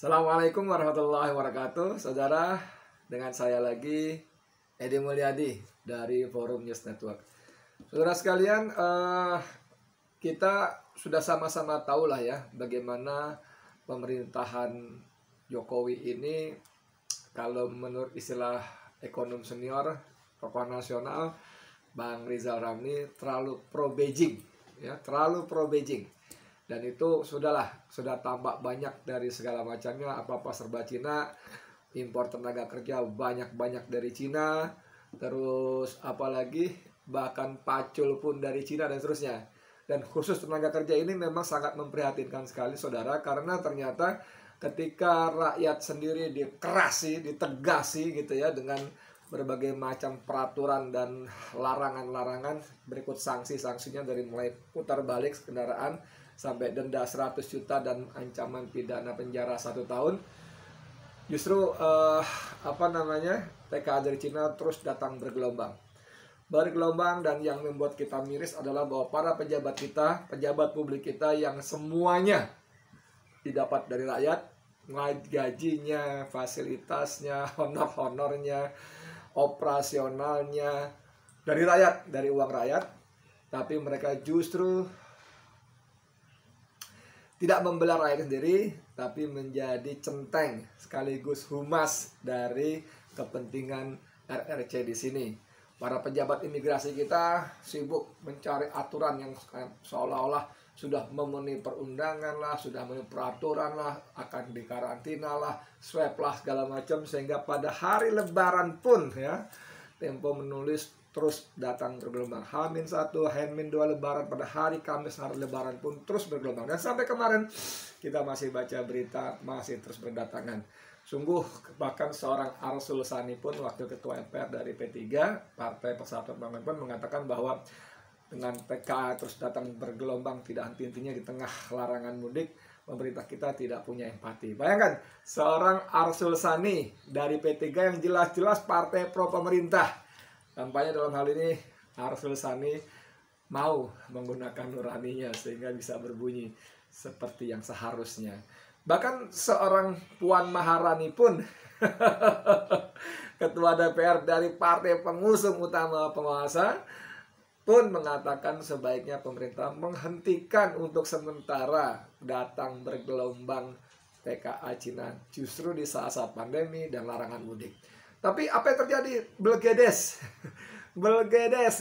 Assalamualaikum warahmatullahi wabarakatuh, saudara. Dengan saya lagi, Edi Mulyadi dari Forum News Network. Saudara sekalian, kita sudah sama-sama tahu lah ya bagaimana pemerintahan Jokowi ini, kalau menurut istilah ekonom senior, tokoh nasional, Bang Rizal Ramli, terlalu pro Beijing, ya, terlalu pro Beijing. Dan itu sudah tampak banyak dari segala macamnya, apa-apa serba Cina, impor tenaga kerja banyak-banyak dari Cina, terus apalagi bahkan pacul pun dari Cina dan seterusnya. Dan khusus tenaga kerja ini memang sangat memprihatinkan sekali, saudara, karena ternyata ketika rakyat sendiri dikerasi, ditegasi gitu ya, dengan berbagai macam peraturan dan larangan-larangan, berikut sanksinya dari mulai putar balik kendaraan sampai denda 100 juta dan ancaman pidana penjara 1 tahun. Justru TKA dari Cina terus datang bergelombang, dan yang membuat kita miris adalah bahwa para pejabat kita, pejabat publik kita yang semuanya didapat dari rakyat, gajinya, fasilitasnya, honor-honornya, operasionalnya dari rakyat, dari uang rakyat, tapi mereka justru tidak membela rakyat sendiri, tapi menjadi centeng sekaligus humas dari kepentingan RRC di sini. Para pejabat imigrasi kita sibuk mencari aturan yang seolah-olah sudah memenuhi perundangan lah, sudah memenuhi peraturan lah, akan dikarantina lah, swab lah, segala macam, sehingga pada hari Lebaran pun ya, Tempo menulis terus datang bergelombang. H-1, H-2 Lebaran, pada hari Kamis hari Lebaran pun terus bergelombang. Dan sampai kemarin kita masih baca berita masih terus berdatangan. Sungguh bahkan seorang Arsul Sani pun, wakil ketua MPR dari P3 Partai Persatuan Pembangunan, pun mengatakan bahwa dengan TKA terus datang bergelombang tidak henti-hentinya di tengah larangan mudik, pemerintah kita tidak punya empati. Bayangkan seorang Arsul Sani dari P3 yang jelas-jelas partai pro pemerintah, tampaknya dalam hal ini Arsul Sani mau menggunakan nuraninya sehingga bisa berbunyi seperti yang seharusnya. Bahkan seorang Puan Maharani pun ketua DPR dari partai pengusung utama penguasa pun mengatakan sebaiknya pemerintah menghentikan untuk sementara datang bergelombang TKA Cina justru di saat-saat pandemi dan larangan mudik. Tapi apa yang terjadi? Belgedes,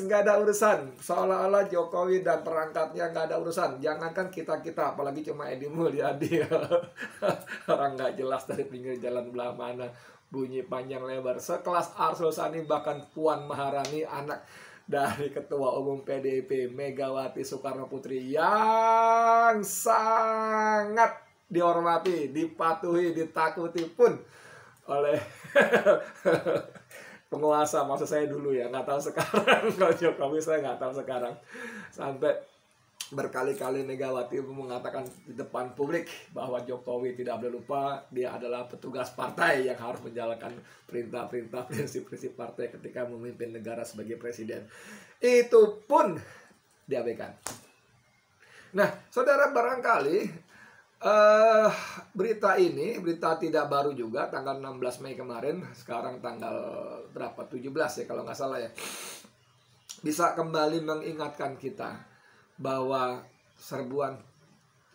nggak ada urusan. Seolah-olah Jokowi dan perangkatnya nggak ada urusan. Jangankan kita, apalagi cuma Edi Mulyadi, orang nggak jelas dari pinggir jalan belah mana, bunyi panjang lebar. Sekelas Arsul Sani, bahkan Puan Maharani, anak dari Ketua Umum PDIP Megawati Soekarno Putri, yang sangat dihormati, dipatuhi, ditakuti pun oleh penguasa, maksud saya dulu ya, nggak tahu sekarang. Kalau Jokowi saya nggak tahu sekarang. Sampai berkali-kali Megawati mengatakan di depan publik bahwa Jokowi tidak boleh lupa dia adalah petugas partai yang harus menjalankan perintah-perintah, prinsip-prinsip partai ketika memimpin negara sebagai presiden. Itu pun diabaikan. Nah, saudara, barangkali berita ini, berita tidak baru juga, tanggal 16 Mei kemarin, sekarang tanggal berapa, 17 ya kalau nggak salah ya, bisa kembali mengingatkan kita bahwa serbuan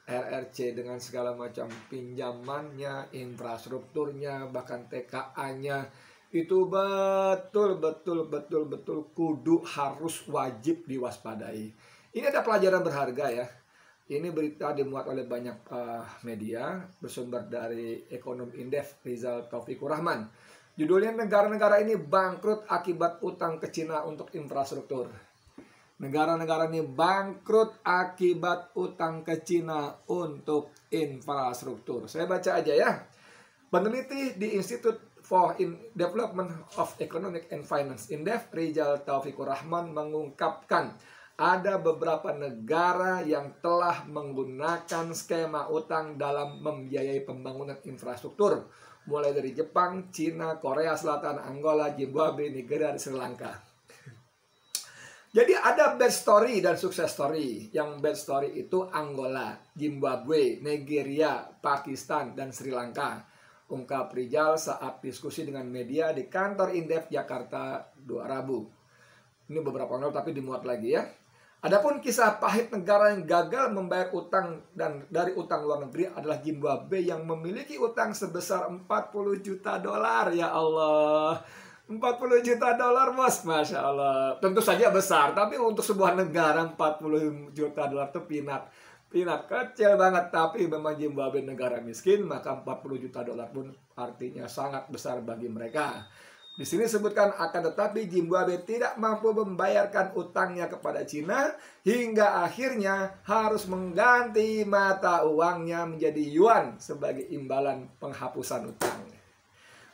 RRC dengan segala macam pinjamannya, infrastrukturnya, bahkan TKA-nya, itu betul-betul kudu harus wajib diwaspadai. Ini ada pelajaran berharga ya. Ini berita dimuat oleh banyak media, bersumber dari ekonom Indef Rizal Taufikur Rahman. Judulnya, negara-negara ini bangkrut akibat utang ke Cina untuk infrastruktur. Negara-negara ini bangkrut akibat utang ke Cina untuk infrastruktur. Saya baca aja ya. Peneliti di Institute for Development of Economic and Finance Indef Rizal Taufikur Rahman mengungkapkan ada beberapa negara yang telah menggunakan skema utang dalam membiayai pembangunan infrastruktur, mulai dari Jepang, Cina, Korea Selatan, Angola, Zimbabwe, Nigeria, dan Sri Lanka. Jadi ada bad story dan sukses story. Yang bad story itu Angola, Zimbabwe, Nigeria, Pakistan, dan Sri Lanka. Ungkap Rijal saat diskusi dengan media di kantor Indef Jakarta 2 Rabu. Ini beberapa tahun tapi dimuat lagi ya. Adapun kisah pahit negara yang gagal membayar utang dan dari utang luar negeri adalah Zimbabwe yang memiliki utang sebesar 40 juta dolar. Ya Allah, 40 juta dolar bos, Masya Allah. Tentu saja besar, tapi untuk sebuah negara 40 juta dolar itu peanut kecil banget. Tapi memang Zimbabwe negara miskin, maka 40 juta dolar pun artinya sangat besar bagi mereka. Di sini disebutkan akan tetapi Zimbabwe tidak mampu membayarkan utangnya kepada Cina hingga akhirnya harus mengganti mata uangnya menjadi yuan sebagai imbalan penghapusan utang.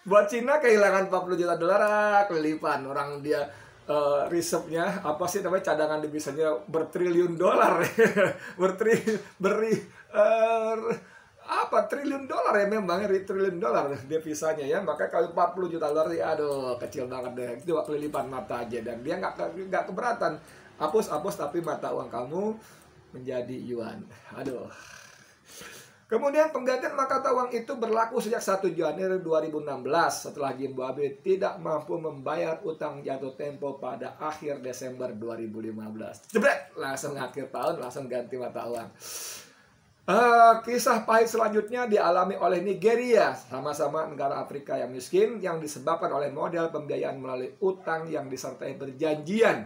Buat Cina kehilangan 40 juta dolar kelilipan. Orang dia reserve-nya apa sih namanya, cadangan devisanya bertriliun dolar. Triliun dolar ya, memang triliun dolar devisanya ya. Maka kalau 40 juta dolar ya aduh kecil banget deh. Itu kelilipan mata aja, dan dia nggak keberatan. Hapus tapi mata uang kamu menjadi yuan. Aduh. Kemudian penggantian mata uang itu berlaku sejak 1 Januari 2016 setelah Zimbabwe tidak mampu membayar utang jatuh tempo pada akhir Desember 2015. Jebret, langsung akhir tahun langsung ganti mata uang. Kisah pahit selanjutnya dialami oleh Nigeria, sama-sama negara Afrika yang miskin yang disebabkan oleh model pembiayaan melalui utang yang disertai perjanjian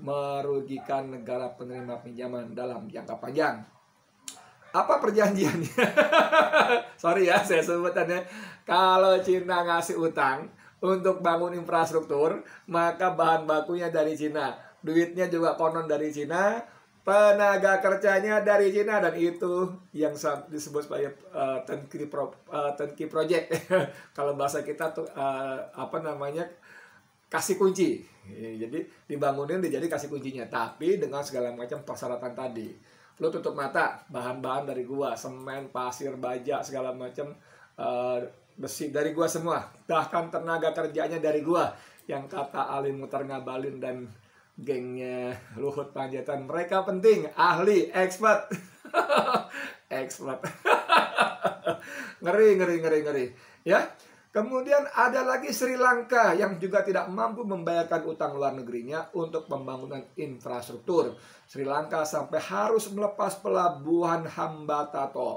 merugikan negara penerima pinjaman dalam jangka panjang. Apa perjanjiannya? Sorry ya, saya sebutannya. Kalau Cina ngasih utang untuk bangun infrastruktur, maka bahan bakunya dari Cina. Duitnya juga konon dari Cina, tenaga kerjanya dari Cina, dan itu yang disebut sebagai turnkey project. Kalau bahasa kita tuh kasih kunci. Jadi dibangunin jadi kasih kuncinya, tapi dengan segala macam persyaratan tadi. Lo tutup mata, bahan-bahan dari gua, semen, pasir, baja, segala macam, besi dari gua semua. Bahkan tenaga kerjanya dari gua. Yang kata Ali Mutar Ngabalin dan gengnya Luhut Panjaitan, mereka penting, ahli, expert. Expert. Ngeri. Ya. Kemudian ada lagi Sri Lanka yang juga tidak mampu membayarkan utang luar negerinya untuk pembangunan infrastruktur. Sri Lanka sampai harus melepas pelabuhan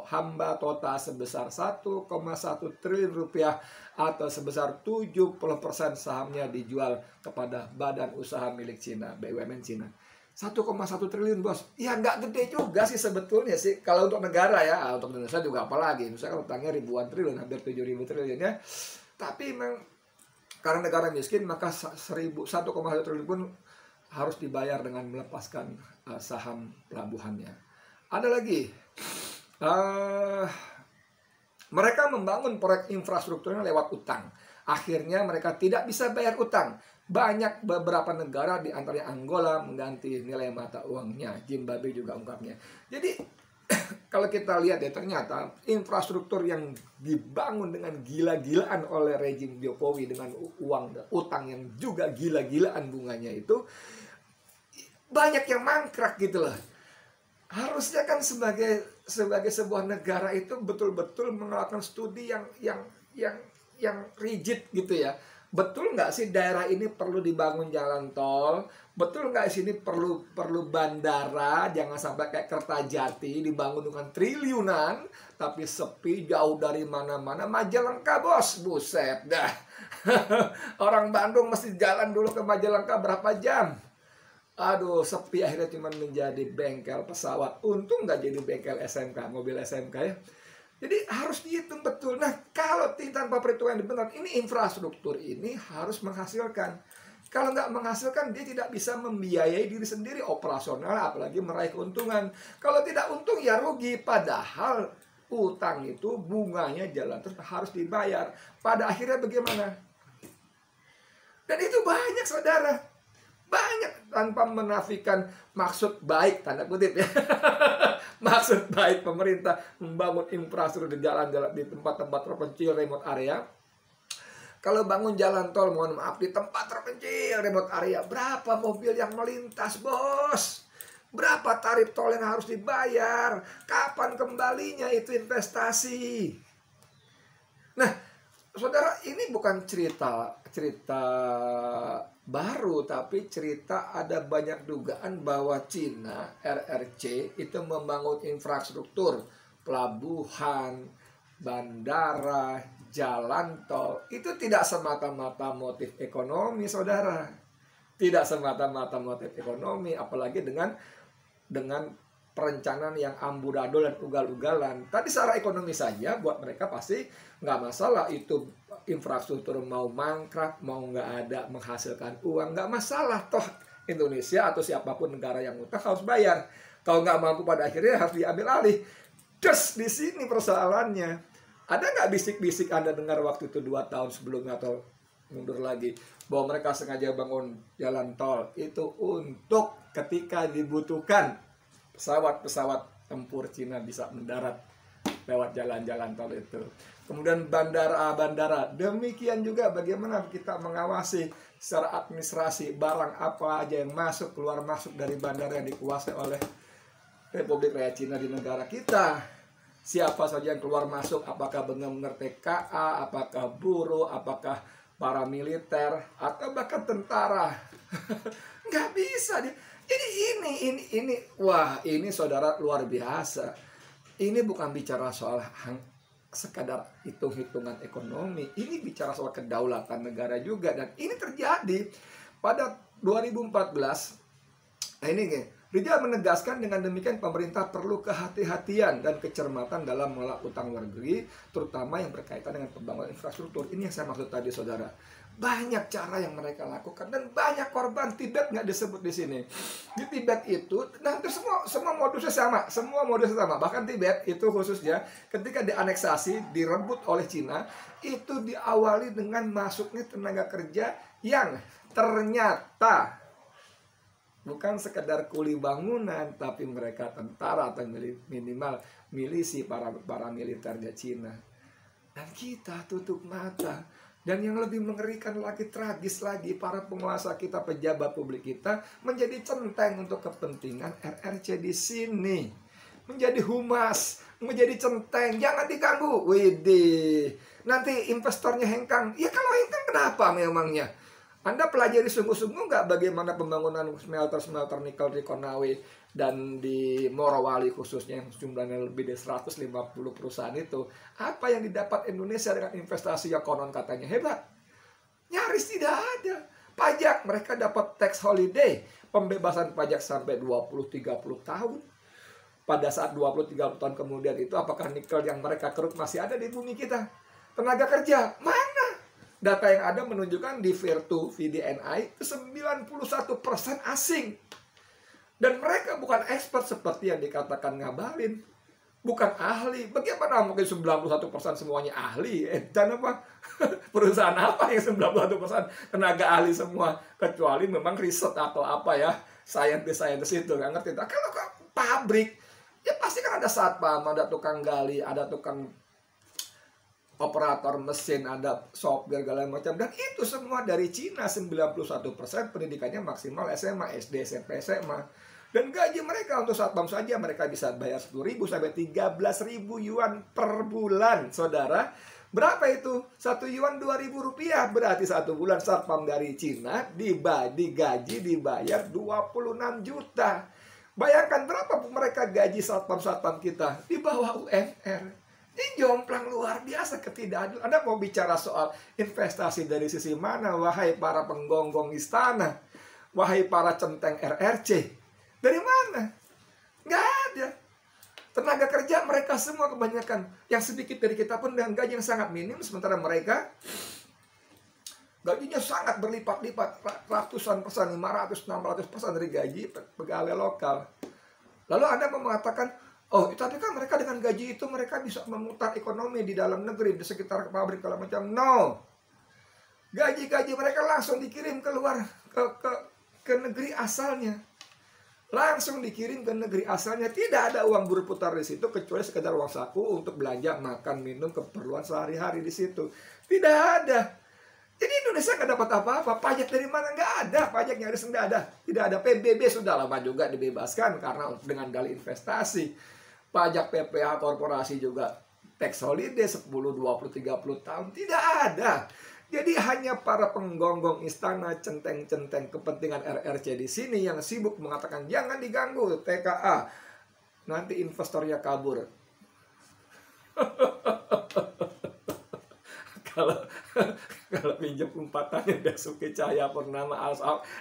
Hambantota sebesar 1,1 triliun rupiah atau sebesar 70% sahamnya dijual kepada badan usaha milik Cina, BUMN Cina. 1,1 triliun bos. Ya nggak gede juga sih sebetulnya sih. Kalau untuk negara ya, untuk Indonesia juga apalagi. Misalnya utangnya ribuan triliun, hampir 7.000 triliun ya. Tapi memang karena negara miskin, maka 1,1 triliun pun harus dibayar dengan melepaskan saham pelabuhannya. Ada lagi. Mereka membangun proyek infrastrukturnya lewat utang. Akhirnya mereka tidak bisa bayar utang. Banyak beberapa negara di antaranya Angola mengganti nilai mata uangnya. Zimbabwe juga ungkapnya. Jadi kalau kita lihat ya, ternyata infrastruktur yang dibangun dengan gila-gilaan oleh rejim Jokowi dengan utang yang juga gila-gilaan bunganya itu banyak yang mangkrak gitu loh. Harusnya kan sebagai sebuah negara itu betul-betul melakukan studi yang rigid gitu ya. Betul nggak sih daerah ini perlu dibangun jalan tol? Betul nggak sini perlu bandara? Jangan sampai kayak Kertajati dibangun dengan triliunan, tapi sepi jauh dari mana-mana. Majalengka bos, buset dah. Orang Bandung mesti jalan dulu ke Majalengka berapa jam? Aduh, sepi, akhirnya cuma menjadi bengkel pesawat. Untung nggak jadi bengkel SMK, mobil SMK ya. Jadi harus dihitung betul. Nah, kalau tanpa perhitungan yang benar, ini infrastruktur ini harus menghasilkan. Kalau nggak menghasilkan, dia tidak bisa membiayai diri sendiri operasional, apalagi meraih keuntungan. Kalau tidak untung, ya rugi. Padahal utang itu bunganya jalan terus, harus dibayar. Pada akhirnya bagaimana? Dan itu banyak, saudara. Banyak, tanpa menafikan maksud baik, tanda kutip ya. Maksud baik pemerintah membangun infrastruktur di jalan-jalan di tempat-tempat terpencil, remote area. Kalau bangun jalan tol, mohon maaf, di tempat terpencil, remote area, berapa mobil yang melintas, bos? Berapa tarif tol yang harus dibayar? Kapan kembalinya itu investasi? Nah, saudara, ini bukan cerita baru, tapi cerita ada banyak dugaan bahwa Cina, RRC, itu membangun infrastruktur, pelabuhan, bandara, jalan tol. Itu tidak semata-mata motif ekonomi, saudara. Tidak semata-mata motif ekonomi, apalagi dengan perencanaan yang amburadul dan ugal-ugalan. Tadi secara ekonomi saja buat mereka pasti nggak masalah itu infrastruktur mau mangkrak, mau nggak ada menghasilkan uang, nggak masalah. Toh Indonesia atau siapapun negara yang utang harus bayar. Kalau nggak mampu pada akhirnya harus diambil alih. Terus di sini persoalannya, ada nggak bisik-bisik Anda dengar waktu itu 2 tahun sebelumnya atau mundur lagi, bahwa mereka sengaja bangun jalan tol itu untuk ketika dibutuhkan pesawat-pesawat tempur Cina bisa mendarat lewat jalan-jalan tol itu. Kemudian bandara, demikian juga bagaimana kita mengawasi secara administrasi barang apa aja yang masuk keluar masuk dari bandara yang dikuasai oleh Republik Rakyat Cina di negara kita. Siapa saja yang keluar masuk, apakah benar-benar TKA, apakah buruh, apakah para militer, atau bahkan tentara. Nggak bisa dia. Jadi ini, wah ini saudara luar biasa. Ini bukan bicara soal sekadar hitung-hitungan ekonomi. Ini bicara soal kedaulatan negara juga. Dan ini terjadi pada 2014. Nah ini nih, Rizal menegaskan dengan demikian pemerintah perlu kehati-hatian dan kecermatan dalam mengelola utang luar negeri, terutama yang berkaitan dengan pembangunan infrastruktur. Ini yang saya maksud tadi, saudara. Banyak cara yang mereka lakukan dan banyak korban. Tibet nggak disebut di sini. Di Tibet itu, hampir semua modusnya sama. Bahkan Tibet itu khususnya ketika dianeksasi, direbut oleh Cina, itu diawali dengan masuknya tenaga kerja yang ternyata bukan sekedar kuli bangunan, tapi mereka tentara atau minimal milisi para militernya Cina. Dan kita tutup mata. Dan yang lebih mengerikan lagi, tragis lagi, para penguasa kita, pejabat publik kita menjadi centeng untuk kepentingan RRC di sini. Menjadi humas, menjadi centeng, jangan diganggu. Widih, nanti investornya hengkang. Ya kalau hengkang kenapa memangnya? Anda pelajari sungguh-sungguh nggak bagaimana pembangunan smelter nikel di Konawe dan di Morowali khususnya yang jumlahnya lebih dari 150 perusahaan itu. Apa yang didapat Indonesia dengan investasi yang konon katanya hebat? Nyaris tidak ada. Pajak, mereka dapat tax holiday, pembebasan pajak sampai 20-30 tahun. Pada saat 20-30 tahun kemudian itu, apakah nikel yang mereka keruk masih ada di bumi kita? Tenaga kerja, mana? Data yang ada menunjukkan di Virtu VDNI 91% asing. Dan mereka bukan expert seperti yang dikatakan Ngabalin. Bukan ahli. Bagaimana mungkin 91% semuanya ahli? Dan apa? Perusahaan apa yang 91% tenaga ahli semua? Kecuali memang riset atau apa ya. Saintis itu. Nggak ngerti. Nah, kalau ke pabrik, ya pasti kan ada satpam, ada tukang gali, ada tukang operator mesin, ada sopir, segala macam. Dan itu semua dari Cina. 91% pendidikannya maksimal SMA, SD, SMP, SMA. Dan gaji mereka untuk satpam saja mereka bisa bayar 10.000 sampai 13.000 yuan per bulan, saudara. Berapa itu? 1 yuan 2.000 rupiah. Berarti 1 bulan satpam dari Cina digaji dibayar 26 juta. Bayangkan berapa mereka gaji satpam kita di bawah UMR. Ini jomplang luar biasa, ketidakadilan. Anda mau bicara soal investasi dari sisi mana? Wahai para penggonggong istana, wahai para centeng RRC, dari mana? Nggak ada. Tenaga kerja mereka semua kebanyakan, yang sedikit dari kita pun dengan gaji yang sangat minim, sementara mereka gajinya sangat berlipat-lipat, ratusan persen, 500-600% dari gaji pegawai lokal. Lalu Anda mau mengatakan, oh, tapi kan mereka dengan gaji itu mereka bisa memutar ekonomi di dalam negeri, di sekitar pabrik kalau macam. No. Gaji-gaji mereka langsung dikirim keluar ke negeri asalnya. Langsung dikirim ke negeri asalnya. Tidak ada uang berputar di situ kecuali sekedar uang saku untuk belanja, makan, minum, keperluan sehari-hari di situ. Tidak ada. Jadi Indonesia nggak dapat apa-apa. Pajak dari mana? Nggak ada. Pajak nyaris nggak ada. Tidak ada. PBB sudah lama juga dibebaskan karena dengan dalih investasi. Pajak PPH korporasi juga tax holiday 10, 20, 30 tahun. Tidak ada. Jadi hanya para penggonggong istana, centeng-centeng kepentingan RRC di sini yang sibuk mengatakan jangan diganggu TKA. Nanti investornya kabur. kalau kalau pinjam umpatannya Basuki Cahayapurnama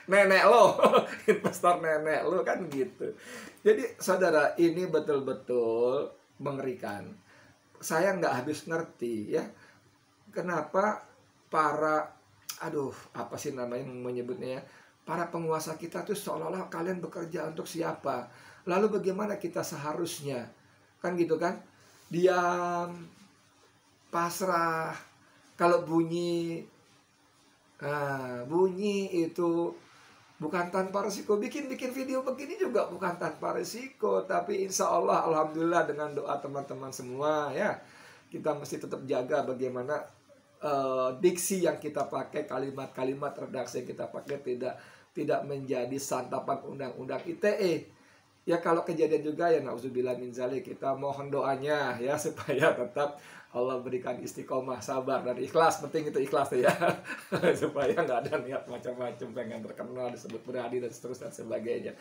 nenek lo, investor nenek lo kan gitu. Jadi saudara, ini betul-betul mengerikan. Saya nggak habis ngerti ya, kenapa para apa sih namanya menyebutnya ya, para penguasa kita tuh seolah-olah kalian bekerja untuk siapa, lalu bagaimana kita seharusnya, kan gitu kan, diam, pasrah. Kalau bunyi itu bukan tanpa resiko. Bikin video begini juga bukan tanpa resiko. Tapi insya Allah, alhamdulillah dengan doa teman-teman semua ya, kita mesti tetap jaga bagaimana diksi yang kita pakai, kalimat-kalimat redaksi yang kita pakai tidak menjadi santapan undang-undang ITE. Ya kalau kejadian juga ya nauzubillah min dzalik, kita mohon doanya ya supaya tetap Allah berikan istiqomah, sabar dan ikhlas. Penting itu ikhlas ya. Supaya nggak ada niat macam-macam, pengen terkenal, disebut berani dan seterusnya dan sebagainya.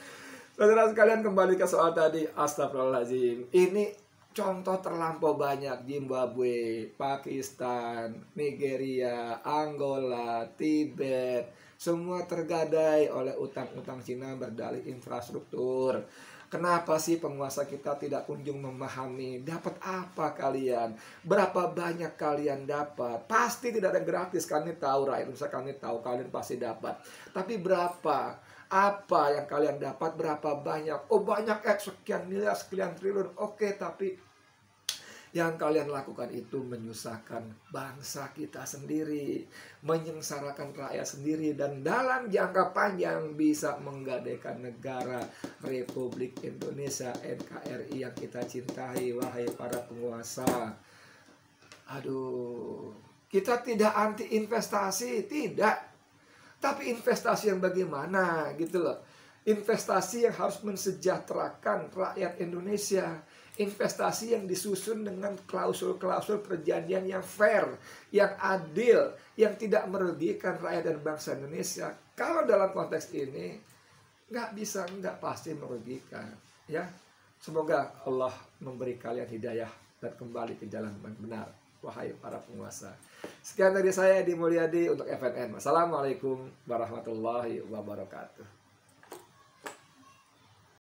Saudara sekalian, kembali ke soal tadi. Astagfirullahaladzim. Ini contoh terlampau banyak. Zimbabwe, Pakistan, Nigeria, Angola, Tibet, semua tergadai oleh utang-utang Cina berdalih infrastruktur. Kenapa sih penguasa kita tidak kunjung memahami dapat apa kalian? Berapa banyak kalian dapat? Pasti tidak ada gratis, kami tahu, rakyat Indonesia kami tahu kalian pasti dapat. Tapi berapa? Apa yang kalian dapat? Berapa banyak? Oh banyak, sekian miliar, sekian triliun. Oke, tapi yang kalian lakukan itu menyusahkan bangsa kita sendiri, menyengsarakan rakyat sendiri, dan dalam jangka panjang bisa menggadaikan negara Republik Indonesia NKRI yang kita cintai. Wahai para penguasa, aduh, kita tidak anti investasi, tidak, tapi investasi yang bagaimana gitu loh. Investasi yang harus mensejahterakan rakyat Indonesia. Investasi yang disusun dengan klausul-klausul perjanjian yang fair, yang adil, yang tidak merugikan rakyat dan bangsa Indonesia. Kalau dalam konteks ini nggak pasti merugikan. Ya, semoga Allah memberi kalian hidayah dan kembali ke jalan yang benar. Wahai para penguasa. Sekian dari saya, Edi Mulyadi untuk FNN. Wassalamualaikum warahmatullahi wabarakatuh.